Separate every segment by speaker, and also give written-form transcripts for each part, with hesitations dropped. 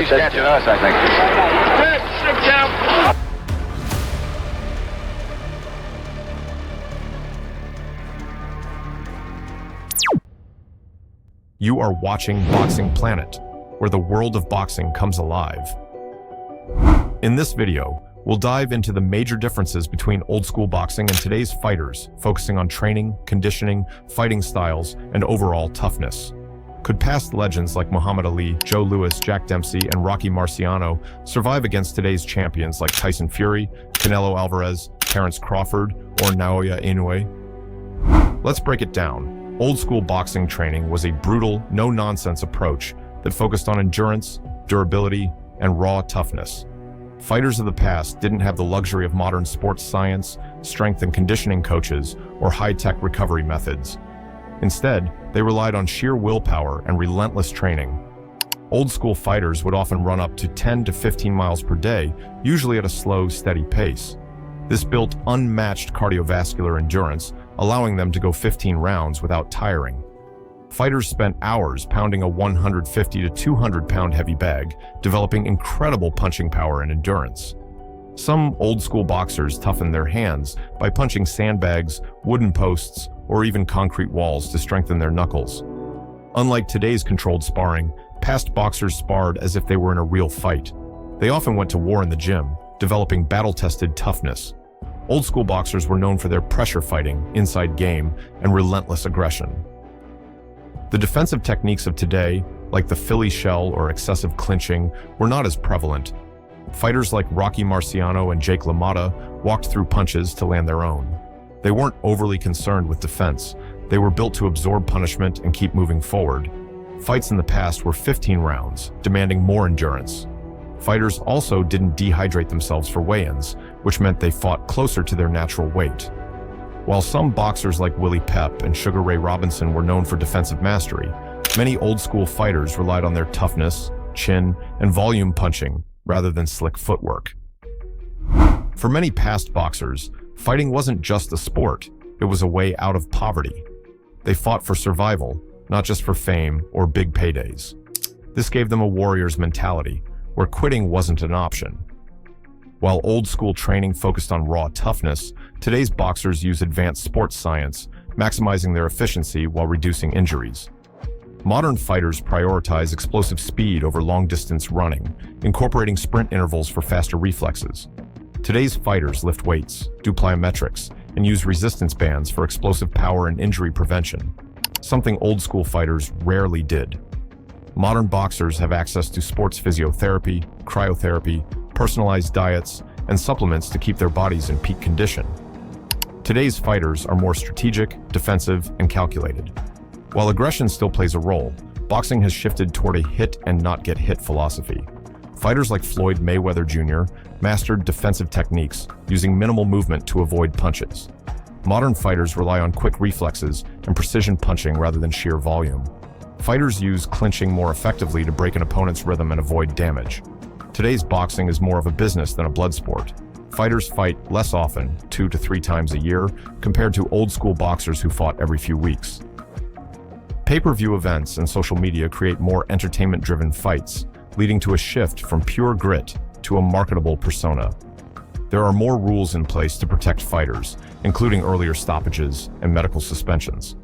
Speaker 1: He's catching us, I think.
Speaker 2: Sit down.
Speaker 3: You are watching Boxing Planet, where the world of boxing comes alive. In this video, we'll dive into the major differences between old-school boxing and today's fighters, focusing on training, conditioning, fighting styles, and overall toughness. Could past legends like Muhammad Ali, Joe Louis, Jack Dempsey, and Rocky Marciano survive against today's champions like Tyson Fury, Canelo Alvarez, Terence Crawford, or Naoya Inoue? Let's break it down. Old-school boxing training was a brutal, no-nonsense approach that focused on endurance, durability, and raw toughness. Fighters of the past didn't have the luxury of modern sports science, strength and conditioning coaches, or high-tech recovery methods. Instead, they relied on sheer willpower and relentless training. Old-school fighters would often run up to 10 to 15 miles per day, usually at a slow, steady pace. This built unmatched cardiovascular endurance, allowing them to go 15 rounds without tiring. Fighters spent hours pounding a 150 to 200-pound heavy bag, developing incredible punching power and endurance. Some old-school boxers toughened their hands by punching sandbags, wooden posts, or even concrete walls to strengthen their knuckles. Unlike today's controlled sparring, past boxers sparred as if they were in a real fight. They often went to war in the gym, developing battle-tested toughness. Old-school boxers were known for their pressure fighting, inside game, and relentless aggression. The defensive techniques of today, like the Philly shell or excessive clinching, were not as prevalent. Fighters like Rocky Marciano and Jake LaMotta walked through punches to land their own. They weren't overly concerned with defense. They were built to absorb punishment and keep moving forward. Fights in the past were 15 rounds, demanding more endurance. Fighters also didn't dehydrate themselves for weigh-ins, which meant they fought closer to their natural weight. While some boxers like Willie Pep and Sugar Ray Robinson were known for defensive mastery, many old-school fighters relied on their toughness, chin, and volume punching rather than slick footwork. For many past boxers, fighting wasn't just a sport, it was a way out of poverty. They fought for survival, not just for fame or big paydays. This gave them a warrior's mentality, where quitting wasn't an option. While old-school training focused on raw toughness, today's boxers use advanced sports science, maximizing their efficiency while reducing injuries. Modern fighters prioritize explosive speed over long-distance running, incorporating sprint intervals for faster reflexes. Today's fighters lift weights, do plyometrics, and use resistance bands for explosive power and injury prevention, something old-school fighters rarely did. Modern boxers have access to sports physiotherapy, cryotherapy, personalized diets, and supplements to keep their bodies in peak condition. Today's fighters are more strategic, defensive, and calculated. While aggression still plays a role, boxing has shifted toward a hit and not get hit philosophy. Fighters like Floyd Mayweather Jr. mastered defensive techniques, using minimal movement to avoid punches. Modern fighters rely on quick reflexes and precision punching rather than sheer volume. Fighters use clinching more effectively to break an opponent's rhythm and avoid damage. Today's boxing is more of a business than a blood sport. Fighters fight less often, 2 to 3 times a year, compared to old-school boxers who fought every few weeks. Pay-per-view events and social media create more entertainment-driven fights, leading to a shift from pure grit to a marketable persona. There are more rules in place to protect fighters, including earlier stoppages and medical suspensions.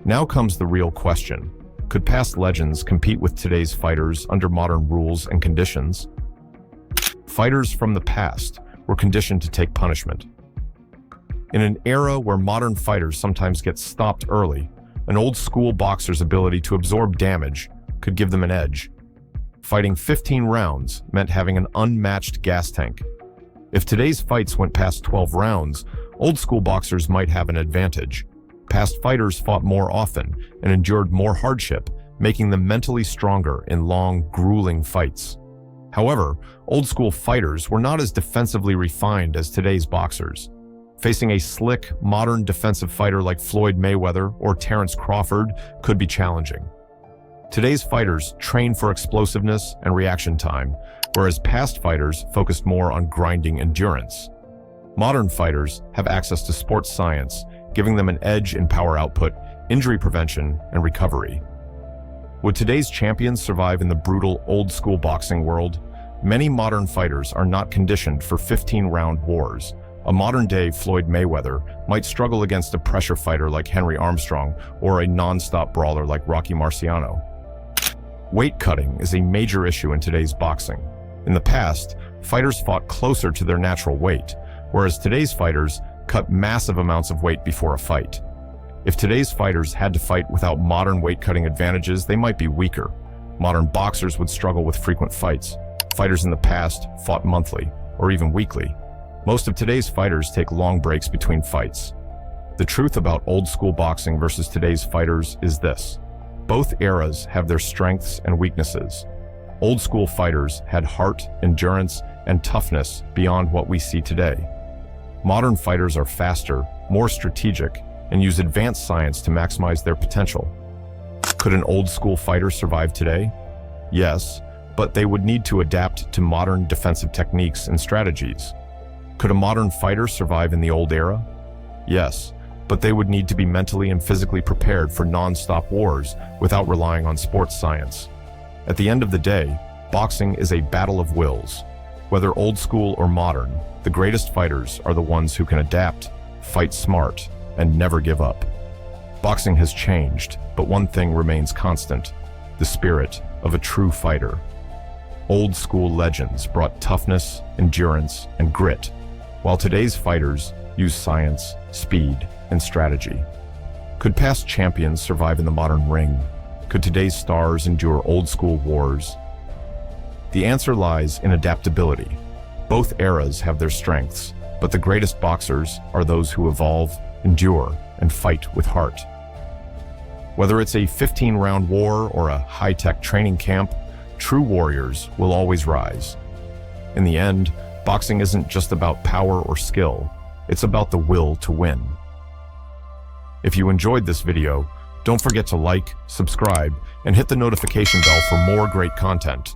Speaker 3: Now comes the real question. Could past legends compete with today's fighters under modern rules and conditions? Fighters from the past were conditioned to take punishment. In an era where modern fighters sometimes get stopped early, an old-school boxer's ability to absorb damage could give them an edge. Fighting 15 rounds meant having an unmatched gas tank. If today's fights went past 12 rounds, old-school boxers might have an advantage. Past fighters fought more often and endured more hardship, making them mentally stronger in long, grueling fights. However, old-school fighters were not as defensively refined as today's boxers. Facing a slick, modern defensive fighter like Floyd Mayweather or Terence Crawford could be challenging. Today's fighters train for explosiveness and reaction time, whereas past fighters focused more on grinding endurance. Modern fighters have access to sports science, giving them an edge in power output, injury prevention, and recovery. Would today's champions survive in the brutal old-school boxing world? Many modern fighters are not conditioned for 15-round wars. A modern-day Floyd Mayweather might struggle against a pressure fighter like Henry Armstrong or a non-stop brawler like Rocky Marciano. Weight cutting is a major issue in today's boxing. In the past, fighters fought closer to their natural weight, whereas today's fighters cut massive amounts of weight before a fight. If today's fighters had to fight without modern weight-cutting advantages, they might be weaker. Modern boxers would struggle with frequent fights. Fighters in the past fought monthly, or even weekly. Most of today's fighters take long breaks between fights. The truth about old-school boxing versus today's fighters is this. Both eras have their strengths and weaknesses. Old-school fighters had heart, endurance, and toughness beyond what we see today. Modern fighters are faster, more strategic, and use advanced science to maximize their potential. Could an old-school fighter survive today? Yes, but they would need to adapt to modern defensive techniques and strategies. Could a modern fighter survive in the old era? Yes, but they would need to be mentally and physically prepared for non-stop wars without relying on sports science. At the end of the day, boxing is a battle of wills. Whether old school or modern, the greatest fighters are the ones who can adapt, fight smart, and never give up. Boxing has changed, but one thing remains constant: the spirit of a true fighter. Old school legends brought toughness, endurance, and grit, while today's fighters use science, speed, and strategy. Could past champions survive in the modern ring? Could today's stars endure old-school wars? The answer lies in adaptability. Both eras have their strengths, but the greatest boxers are those who evolve, endure, and fight with heart. Whether it's a 15-round war or a high-tech training camp, true warriors will always rise. In the end, boxing isn't just about power or skill, it's about the will to win. If you enjoyed this video, don't forget to like, subscribe, and hit the notification bell for more great content.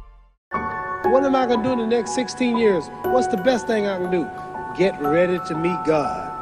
Speaker 1: What am I going to do in the next 16 years? What's the best thing I can do? Get ready to meet God.